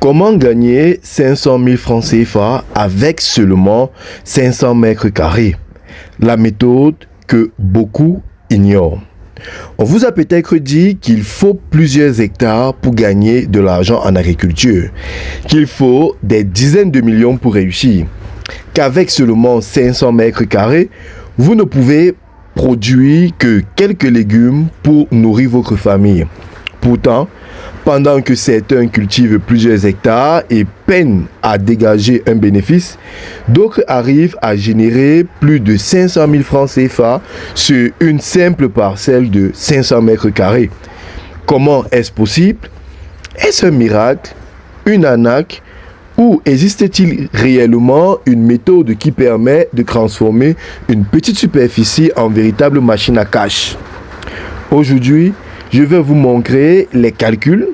Comment gagner 500 000 francs CFA avec seulement 500 mètres carrés? La méthode que beaucoup ignorent. On vous a peut-être dit qu'il faut plusieurs hectares pour gagner de l'argent en agriculture, qu'il faut des dizaines de millions pour réussir, qu'avec seulement 500 mètres carrés, vous ne pouvez produire que quelques légumes pour nourrir votre famille. Pourtant, pendant que certains cultivent plusieurs hectares et peinent à dégager un bénéfice, d'autres arrivent à générer plus de 500 000 francs CFA sur une simple parcelle de 500 mètres carrés. Comment est-ce possible? Est-ce un miracle? Une arnaque? Ou existe-t-il réellement une méthode qui permet de transformer une petite superficie en véritable machine à cash? Aujourd'hui, je vais vous montrer les calculs,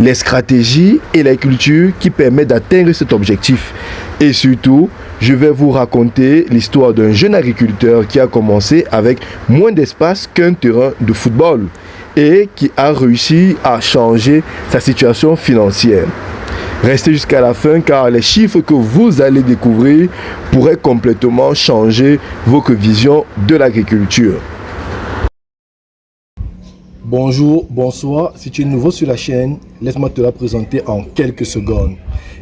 les stratégies et les cultures qui permettent d'atteindre cet objectif. Et surtout, je vais vous raconter l'histoire d'un jeune agriculteur qui a commencé avec moins d'espace qu'un terrain de football et qui a réussi à changer sa situation financière. Restez jusqu'à la fin car les chiffres que vous allez découvrir pourraient complètement changer votre vision de l'agriculture. Bonjour, bonsoir, si tu es nouveau sur la chaîne, laisse-moi te la présenter en quelques secondes.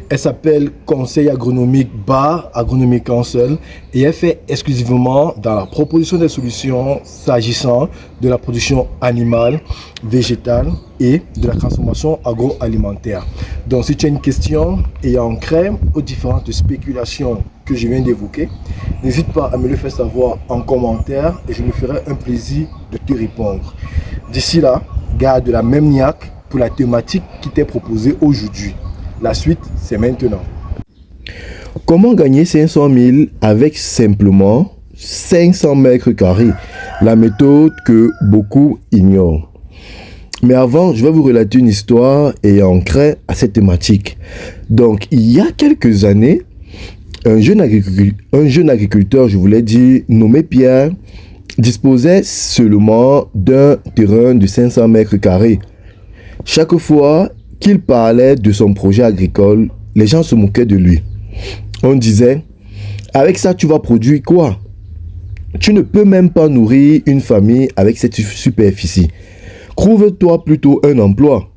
Elle s'appelle Conseil agronomique Bar Agronomic Council et elle fait exclusivement dans la proposition des solutions s'agissant de la production animale, végétale et de la transformation agroalimentaire. Donc si tu as une question ayant trait aux différentes spéculations que je viens d'évoquer, n'hésite pas à me le faire savoir en commentaire et je me ferai un plaisir de te répondre. D'ici là, garde la même niaque pour la thématique qui t'est proposée aujourd'hui. La suite, c'est maintenant. Comment gagner 500 000 avec simplement 500 mètres carrés? La méthode que beaucoup ignorent. Mais avant, je vais vous relater une histoire ayant trait à cette thématique. Donc, il y a quelques années, un jeune agriculteur, je vous l'ai dit, nommé Pierre, disposait seulement d'un terrain de 500 mètres carrés. Chaque fois qu'il parlait de son projet agricole, les gens se moquaient de lui. On disait, avec ça, tu vas produire quoi? Tu ne peux même pas nourrir une famille avec cette superficie. Trouve-toi plutôt un emploi.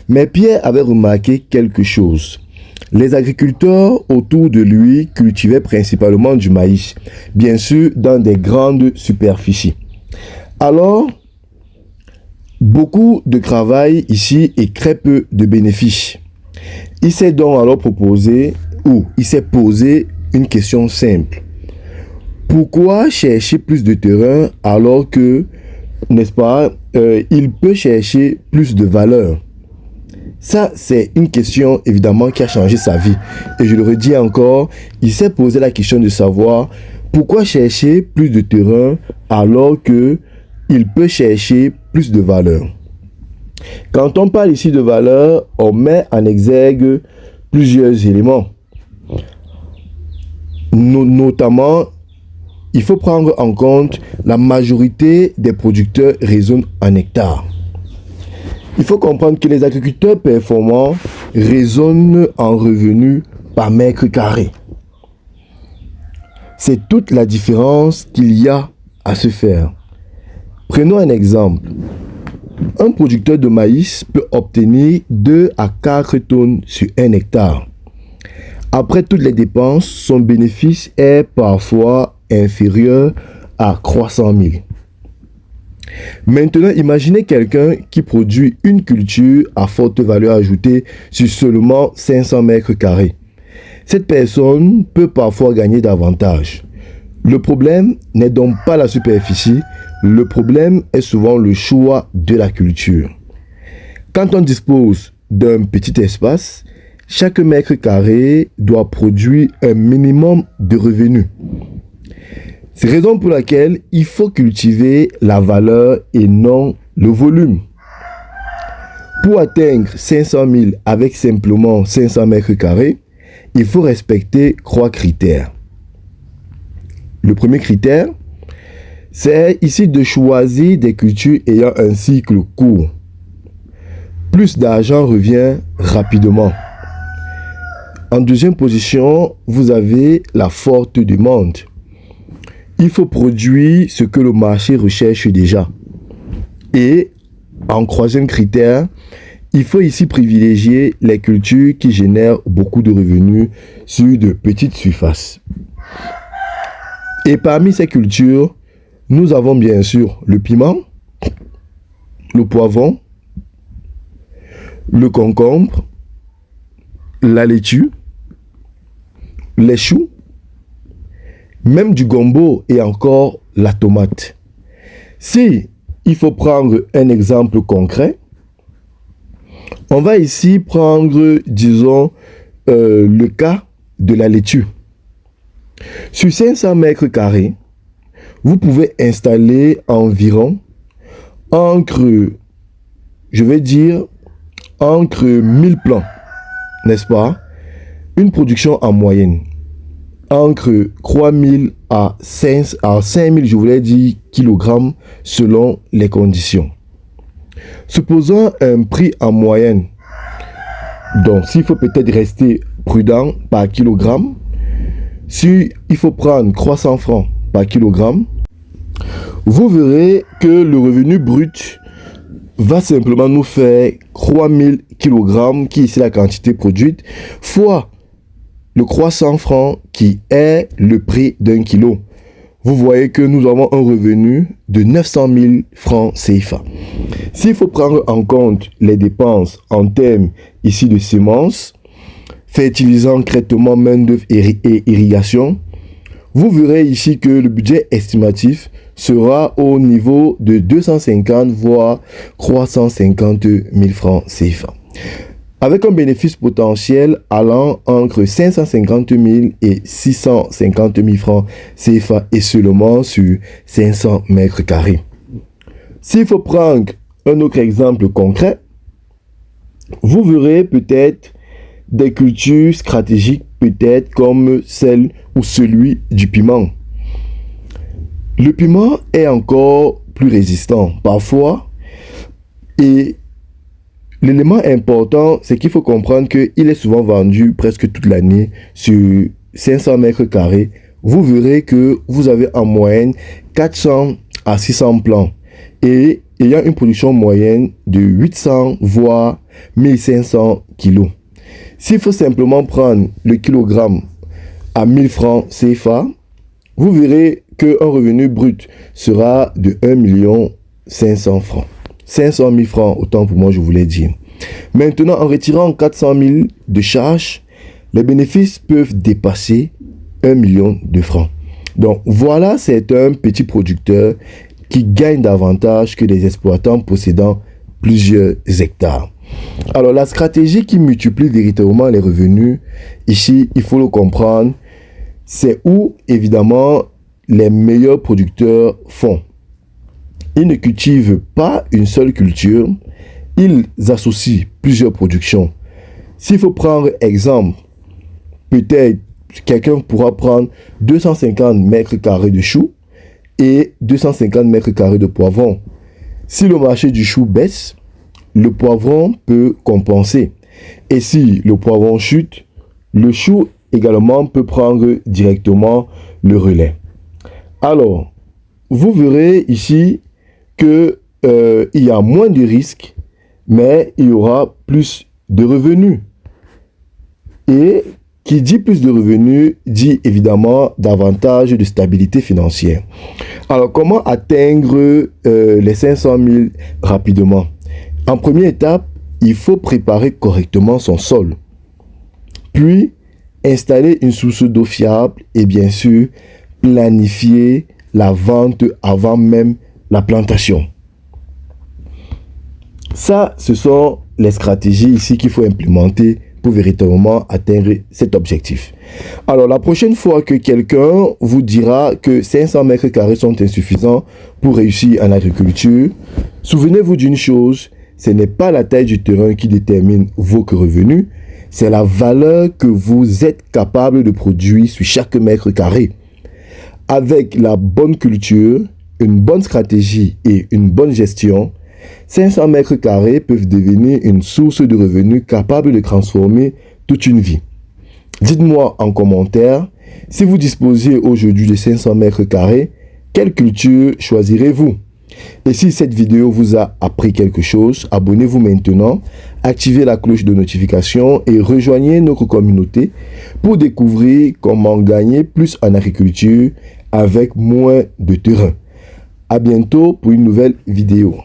Mais Pierre avait remarqué quelque chose. Les agriculteurs autour de lui cultivaient principalement du maïs, bien sûr dans des grandes superficies. Alors, beaucoup de travail ici et très peu de bénéfices. Il s'est donc alors posé une question simple. Pourquoi chercher plus de terrain alors que, n'est-ce pas, il peut chercher plus de valeur? Ça, c'est une question évidemment qui a changé sa vie. Et je le redis encore, il s'est posé la question de savoir pourquoi chercher plus de terrain alors que il peut chercher plus de valeur. Quand on parle ici de valeur, on met en exergue plusieurs éléments. Notamment, il faut prendre en compte la majorité des producteurs raisonnent en hectares. Il faut comprendre que les agriculteurs performants raisonnent en revenus par mètre carré. C'est toute la différence qu'il y a à se faire. Prenons un exemple. Un producteur de maïs peut obtenir 2 à 4 tonnes sur 1 hectare. Après toutes les dépenses, son bénéfice est parfois inférieur à 300 000. Maintenant, imaginez quelqu'un qui produit une culture à forte valeur ajoutée sur seulement 500 mètres carrés. Cette personne peut parfois gagner davantage. Le problème n'est donc pas la superficie, le problème est souvent le choix de la culture. Quand on dispose d'un petit espace, chaque mètre carré doit produire un minimum de revenus. C'est la raison pour laquelle il faut cultiver la valeur et non le volume. Pour atteindre 500 000 avec simplement 500 mètres carrés, il faut respecter 3 critères. Le premier critère, c'est ici de choisir des cultures ayant un cycle court. Plus d'argent revient rapidement. En deuxième position, vous avez la forte demande. Il faut produire ce que le marché recherche déjà. Et en troisième critère, il faut ici privilégier les cultures qui génèrent beaucoup de revenus sur de petites surfaces. Et parmi ces cultures, nous avons bien sûr le piment, le poivron, le concombre, la laitue, les choux, même du gombo et encore la tomate. Si il faut prendre un exemple concret, on va ici prendre, disons, le cas de la laitue. Sur 500 mètres carrés, vous pouvez installer environ entre 1000 plants, n'est-ce pas? Une production en moyenne entre 3000 à 5000, je voulais dire, kilogrammes selon les conditions. Supposons un prix en moyenne. Donc, s'il faut peut-être rester prudent par kilogramme, si il faut prendre 300 francs par kilogramme, vous verrez que le revenu brut va simplement nous faire 3000 kg, qui est ici la quantité produite, fois le 300 francs qui est le prix d'un kilo. Vous voyez que nous avons un revenu de 900 000 francs CFA. S'il faut prendre en compte les dépenses en termes ici de semences, fertilisants, traitement, main-d'œuvre et irrigation, vous verrez ici que le budget estimatif sera au niveau de 250 voire 350 000 francs CFA. Avec un bénéfice potentiel allant entre 550 000 et 650 000 francs CFA et seulement sur 500 mètres carrés. S'il faut prendre un autre exemple concret, vous verrez peut-être des cultures stratégiques, peut-être comme celle ou celui du piment. Le piment est encore plus résistant parfois, et l'élément important, c'est qu'il faut comprendre qu'il est souvent vendu presque toute l'année sur 500 mètres carrés. Vous verrez que vous avez en moyenne 400 à 600 plants et ayant une production moyenne de 800 voire 1500 kilos. S'il faut simplement prendre le kilogramme à 1000 francs CFA, vous verrez qu'un revenu brut sera de 1 500 000 francs. 500 000 francs, autant pour moi, je voulais dire. Maintenant, en retirant 400 000 de charges, les bénéfices peuvent dépasser 1 million de francs. Donc, voilà, c'est un petit producteur qui gagne davantage que des exploitants possédant plusieurs hectares. Alors, la stratégie qui multiplie véritablement les revenus, ici, il faut le comprendre, c'est où, évidemment, les meilleurs producteurs font. Ils ne cultivent pas une seule culture, ils associent plusieurs productions. S'il faut prendre exemple, peut-être quelqu'un pourra prendre 250 mètres carrés de choux et 250 mètres carrés de poivron. Si le marché du chou baisse, le poivron peut compenser. Et si le poivron chute, le chou également peut prendre directement le relais. Alors, vous verrez ici qu'il y a moins de risques, mais il y aura plus de revenus. Et qui dit plus de revenus, dit évidemment davantage de stabilité financière. Alors, comment atteindre les 500 000 rapidement? En première étape, il faut préparer correctement son sol. Puis, installer une source d'eau fiable et bien sûr, planifier la vente avant même la plantation. Ça, ce sont les stratégies ici qu'il faut implémenter pour véritablement atteindre cet objectif. Alors, la prochaine fois que quelqu'un vous dira que 500 mètres carrés sont insuffisants pour réussir en agriculture, souvenez-vous d'une chose, ce n'est pas la taille du terrain qui détermine vos revenus, c'est la valeur que vous êtes capable de produire sur chaque mètre carré. Avec la bonne culture, une bonne stratégie et une bonne gestion, 500 mètres carrés peuvent devenir une source de revenus capable de transformer toute une vie. Dites-moi en commentaire, si vous disposez aujourd'hui de 500 mètres carrés, quelle culture choisirez-vous? Et si cette vidéo vous a appris quelque chose, abonnez-vous maintenant, activez la cloche de notification et rejoignez notre communauté pour découvrir comment gagner plus en agriculture avec moins de terrain. À bientôt pour une nouvelle vidéo.